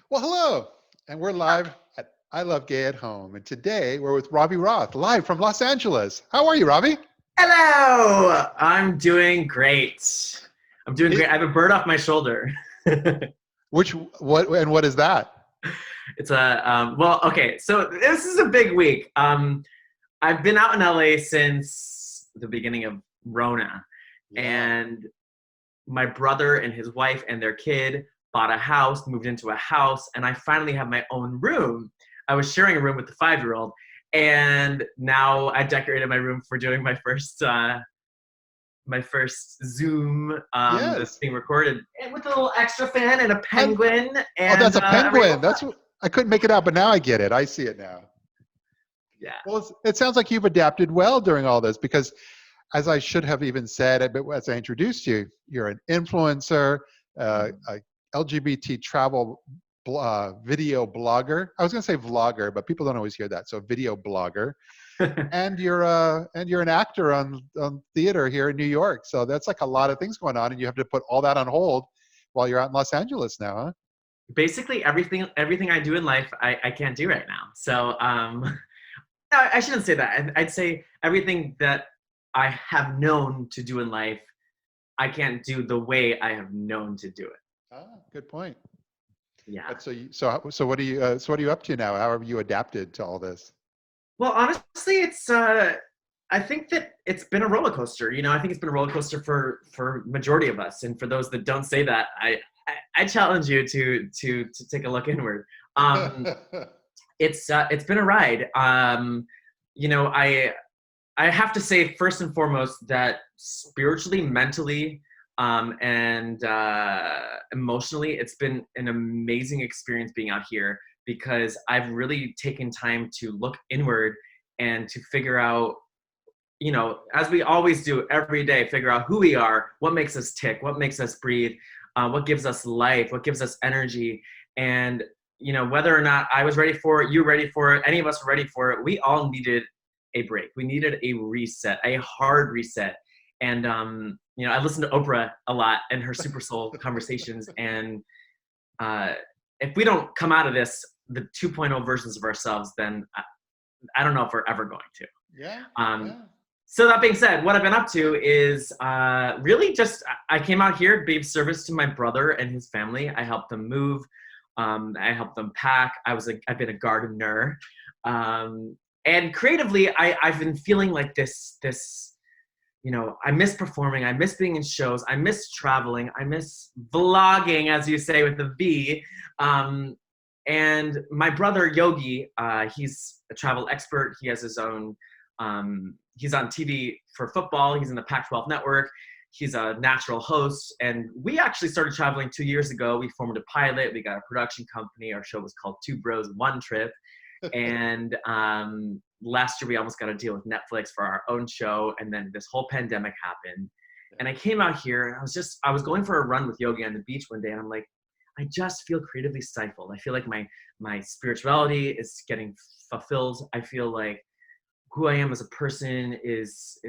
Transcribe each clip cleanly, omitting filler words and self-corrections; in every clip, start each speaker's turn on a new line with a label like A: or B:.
A: Well, hello, and we're live at I Love Gay at Home, and today we're with Ravi Roth, live from Los Angeles. How are you, Ravi?
B: Hello! I'm doing great. I'm doing
A: It,
B: great. I have a bird off my shoulder.
A: what is that?
B: It's well, okay, so this is a big week. I've been out in LA since the beginning of Rona,
A: Yeah.
B: and my brother and his wife and their kid bought a house, moved into a house, and I finally have my own room. I was sharing a room with the 5-year-old, and now I decorated my room for doing my first Zoom that's
A: Yes.
B: being recorded, and with a little extra fan and a
A: And
B: penguin
A: oh,
B: and
A: that's a
B: everything
A: penguin.
B: was fine.
A: I couldn't make it out, but now I get it. I see it now.
B: Yeah.
A: Well, it sounds like you've adapted well during all this because, as I should have even said, but as I introduced you, you're an influencer, a LGBT travel video blogger. I was going to say vlogger, but people don't always hear that. So video blogger, and you're an actor on theater here in New York. So that's like a lot of things going on, and you have to put all that on hold while you're out in Los Angeles now, huh?
B: Basically everything I do in life I can't do right now. So no, I shouldn't say that. I'd say everything that I have known to do in life, I can't do the way I have known to do it.
A: Good point.
B: Yeah.
A: But so what are you up to now? How have you adapted to all this?
B: Well, honestly, it's I think that it's been a roller coaster. I think it's been a roller coaster for majority of us, and for those that don't say that, I challenge you to take a look inward. Um, it's been a ride. I have to say first and foremost that spiritually, mentally, and emotionally, it's been an amazing experience being out here because I've really taken time to look inward and to figure out, as we always do every day, figure out who we are, what makes us tick, what makes us breathe, what gives us life, what gives us energy. And, whether or not I was ready for it, you were ready for it, any of us were ready for it, we all needed a break. We needed a reset, a hard reset. And, I listened to Oprah a lot and her Super Soul conversations. And if we don't come out of this, the 2.0 versions of ourselves, then I don't know if we're ever going to.
A: Yeah,
B: Um,
A: yeah.
B: so that being said, what I've been up to is really just I came out here, be of service to my brother and his family. I helped them move. I helped them pack. I've been a gardener, and creatively, I've been feeling like this. I miss performing. I miss being in shows. I miss traveling. I miss vlogging, as you say with the V. And my brother Yogi, he's a travel expert. He has his own. He's on TV for football. He's in the Pac-12 network. He's a natural host. And we actually started traveling 2 years ago. We formed a pilot. We got a production company. Our show was called Two Bros, One Trip. And last year we almost got a deal with Netflix for our own show. And then this whole pandemic happened. And I came out here and I was going for a run with Yogi on the beach one day. And I'm like, I just feel creatively stifled. I feel like my spirituality is getting fulfilled. I feel like who I am as a person is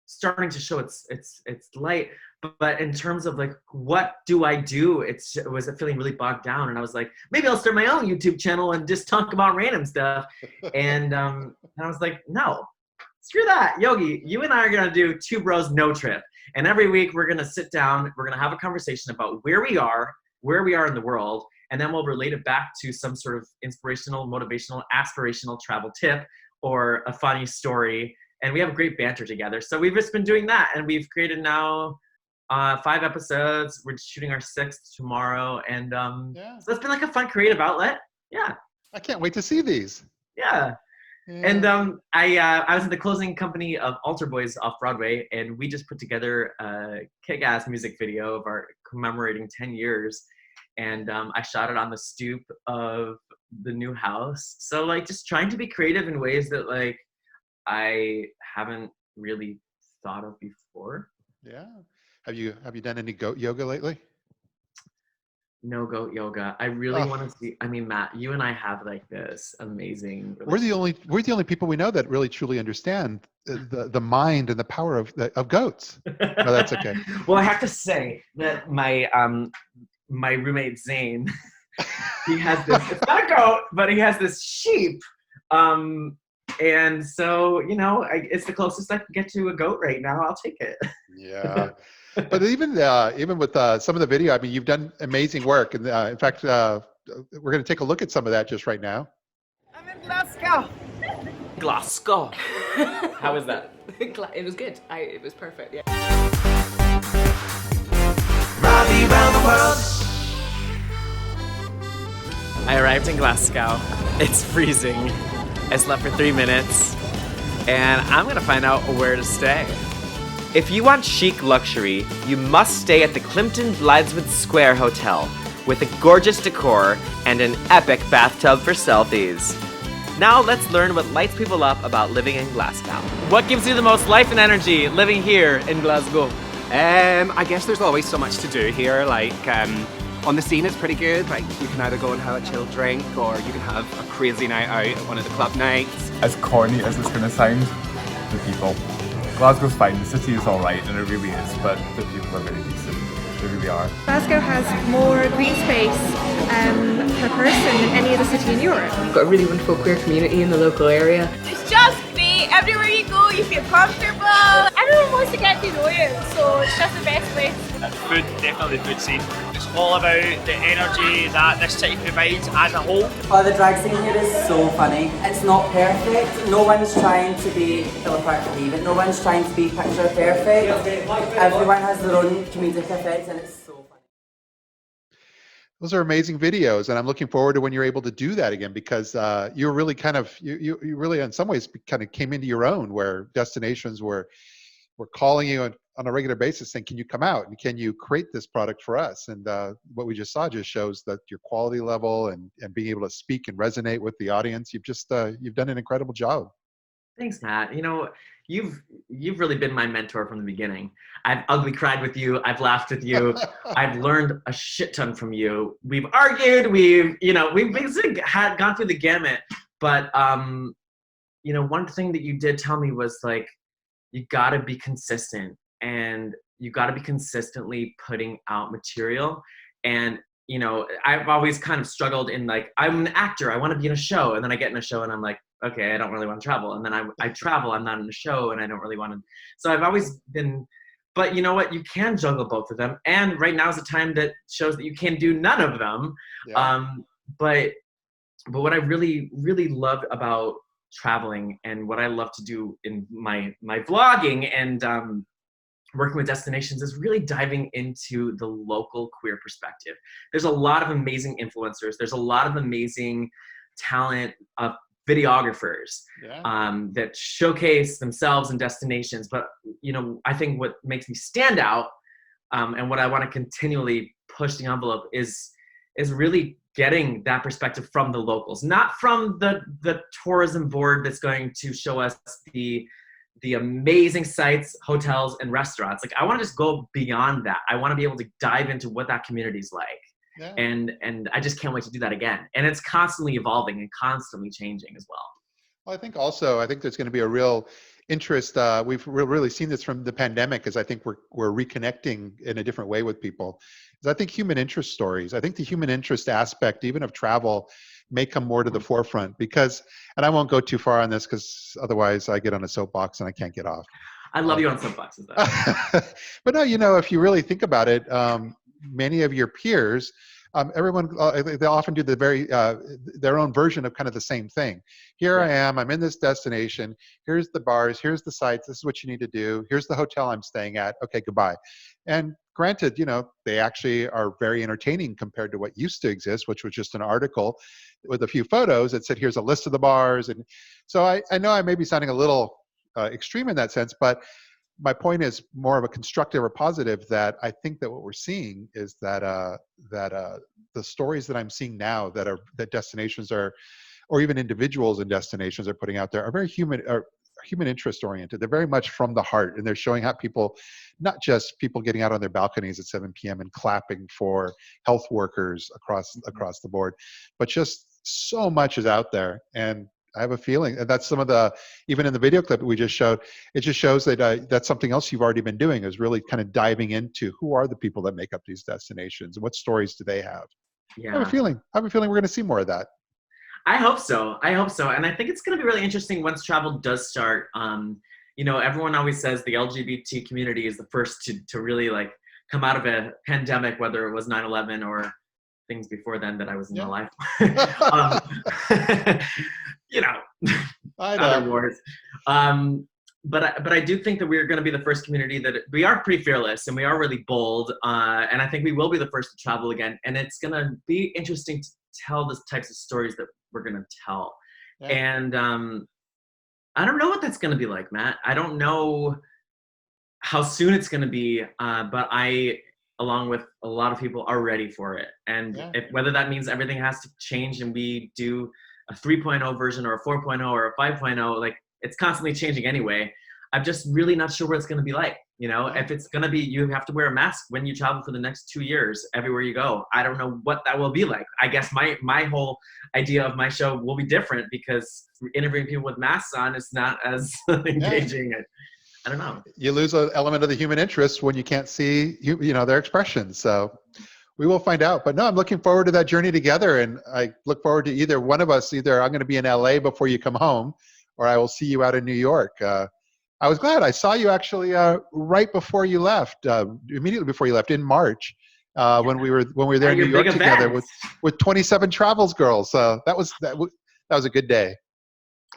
B: starting to show its light. But in terms of like what do I do, it was feeling really bogged down. And I was like, maybe I'll start my own YouTube channel and just talk about random stuff. And I was like, no, screw that. Yogi, you and I are gonna do Two Bros No Trip. And every week we're gonna sit down, we're gonna have a conversation about where we are in the world, and then we'll relate it back to some sort of inspirational, motivational, aspirational travel tip or a funny story. And we have great banter together. So we've just been doing that, and we've created now 5 episodes. We're shooting our 6th tomorrow, and
A: Yeah.
B: so it's been like a fun creative outlet. Yeah,
A: I can't wait to see these.
B: yeah. And
A: Yeah.
B: I was in the closing company of Altar Boys off Broadway, and we just put together a kick-ass music video of our commemorating 10 years. And I shot it on the stoop of the new house. So like just trying to be creative in ways that like I haven't really thought of before.
A: Yeah. Have you done any goat yoga lately?
B: No goat yoga. I really
A: Oh,
B: want to see. I mean, Matt, you and I have like this amazing
A: we're the
B: relationship.
A: only people we know that really truly understand the mind and the power of goats. No, that's okay.
B: Well, I have to say that my roommate Zane, He has this, it's not a goat, but he has this sheep. And so, you know, it's the closest I can get to a goat right now. I'll take it.
A: Yeah. But even with some of the video, I mean, you've done amazing work. And in fact, we're going to take a look at some of that just right now.
C: I'm in Glasgow.
B: Glasgow. How was that?
C: It was good. It was perfect. Yeah.
D: Ravi round the world.
B: I arrived in Glasgow. It's freezing. I slept for 3 minutes, and I'm gonna find out where to stay. If you want chic luxury, you must stay at the Climpton Blytheswood Square Hotel with a gorgeous decor and an epic bathtub for selfies. Now let's learn what lights people up about living in Glasgow. What gives you the most life and energy living here in Glasgow?
E: I guess there's always so much to do here. Like, on the scene it's pretty good. Like, you can either go and have a chill drink, or you can have a crazy night out at one of the club nights.
F: As corny as it's gonna sound, the people. Glasgow's fine, the city is alright, and it really is, but the people are very decent. They really are.
G: Glasgow has more green space per person than any other city in Europe.
C: We've got a really wonderful queer community in the local area.
H: It's just great. Everywhere you go, you feel comfortable. Everyone wants to get to know you, so it's just the best place.
I: Food, definitely the food scene. It's all about the energy that this city provides as a whole.
J: Oh, the drag scene here is so funny. It's not perfect. No one's trying to be Philip Lee, no one's trying to be picture perfect. Everyone has their own comedic effects, and it's so funny.
A: Those are amazing videos, and I'm looking forward to when you're able to do that again, because you're really kind of you really in some ways kind of came into your own, where destinations were calling you on a regular basis saying, can you come out and can you create this product for us? And what we just saw just shows that your quality level and being able to speak and resonate with the audience, you've done an incredible job.
B: Thanks, Matt. You know, you've really been my mentor from the beginning. I've ugly cried with you. I've laughed with you. I've learned a shit ton from you. We've argued. We've basically gone through the gamut. But you know, one thing that you did tell me was, like, you got to be consistent, and you got to be consistently putting out material. And you know, I've always kind of struggled in, like, I'm an actor. I want to be in a show, and then I get in a show, and I'm like, okay, I don't really want to travel. And then I travel, I'm not in a show, and I don't really want to. So I've always been, but you know what? You can juggle both of them. And right now is a time that shows that you can do none of them. Yeah. But what I really, really love about traveling, and what I love to do in my vlogging and working with destinations, is really diving into the local queer perspective. There's a lot of amazing influencers. There's a lot of amazing talent of videographers that showcase themselves in destinations. But you know, I think what makes me stand out, and what I want to continually push the envelope is really getting that perspective from the locals, not from the tourism board that's going to show us the amazing sites, hotels, and restaurants. Like, I want to just go beyond that. I want to be able to dive into what that community's like. Yeah. And I just can't wait to do that again. And it's constantly evolving and constantly changing as well.
A: Well, I think there's going to be a real interest. We've really seen this from the pandemic, as I think we're reconnecting in a different way with people. I think human interest stories, I think the human interest aspect, even of travel, may come more to the forefront, because, and I won't go too far on this because otherwise I get on a soapbox and I can't get off.
B: I love you on soapboxes, though.
A: But no, you know, if you really think about it, many of your peers, everyone, they often do their own version of kind of the same thing. Here I am, I'm in this destination, here's the bars, here's the sites, this is what you need to do, here's the hotel I'm staying at, okay, goodbye. And granted, you know, they actually are very entertaining compared to what used to exist, which was just an article with a few photos that said, here's a list of the bars. And so I know I may be sounding a little extreme in that sense, but my point is more of a constructive or positive, that I think that what we're seeing is that the stories that I'm seeing now that destinations are, or even individuals in destinations are putting out there, are very human interest oriented. They're very much from the heart, and they're showing how people, not just people getting out on their balconies at 7 p.m. and clapping for health workers across the board, but just so much is out there. And I have a feeling, and that's some of the, even in the video clip that we just showed, it just shows that that's something else you've already been doing, is really kind of diving into who are the people that make up these destinations and what stories do they have.
B: Yeah.
A: I have a feeling we're going to see more of that.
B: I hope so. And I think it's going to be really interesting once travel does start. Everyone always says the LGBT community is the first to really like come out of a pandemic, whether it was 9/11 or things before then that I was in my life.
A: I know.
B: Other wars. But I do think that we're going to be the first community that we are pretty fearless and we are really bold. And I think we will be the first to travel again. And it's going to be interesting to tell the types of stories that we're going to tell.
A: Yeah.
B: And I don't know what that's going to be like, Matt. I don't know how soon it's going to be, but I, along with a lot of people, are ready for it. And whether that means everything has to change and we do a 3.0 version or a 4.0 or a 5.0, like it's constantly changing anyway. I'm just really not sure what it's going to be like. If it's going to be, you have to wear a mask when you travel for the next 2 years, everywhere you go. I don't know what that will be like. I guess my whole idea of my show will be different because interviewing people with masks on is not as engaging. I don't know.
A: You lose an element of the human interest when you can't see, their expressions. So we will find out. But no, I'm looking forward to that journey together. And I look forward to either one of us, either I'm going to be in LA before you come home, or I will see you out in New York. I was glad I saw you actually right before you left, immediately before you left in March, when we were there in New York together with 27 Travels girls. That was a good day.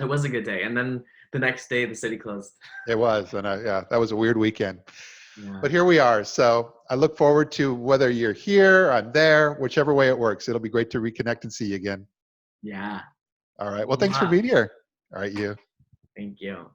B: It was a good day, and then the next day the city closed.
A: It was, and that was a weird weekend.
B: Yeah.
A: But here we are. So I look forward to whether you're here, I'm there, whichever way it works. It'll be great to reconnect and see you again.
B: Yeah.
A: All right. Well, thanks for being here. All right, you.
B: Thank you.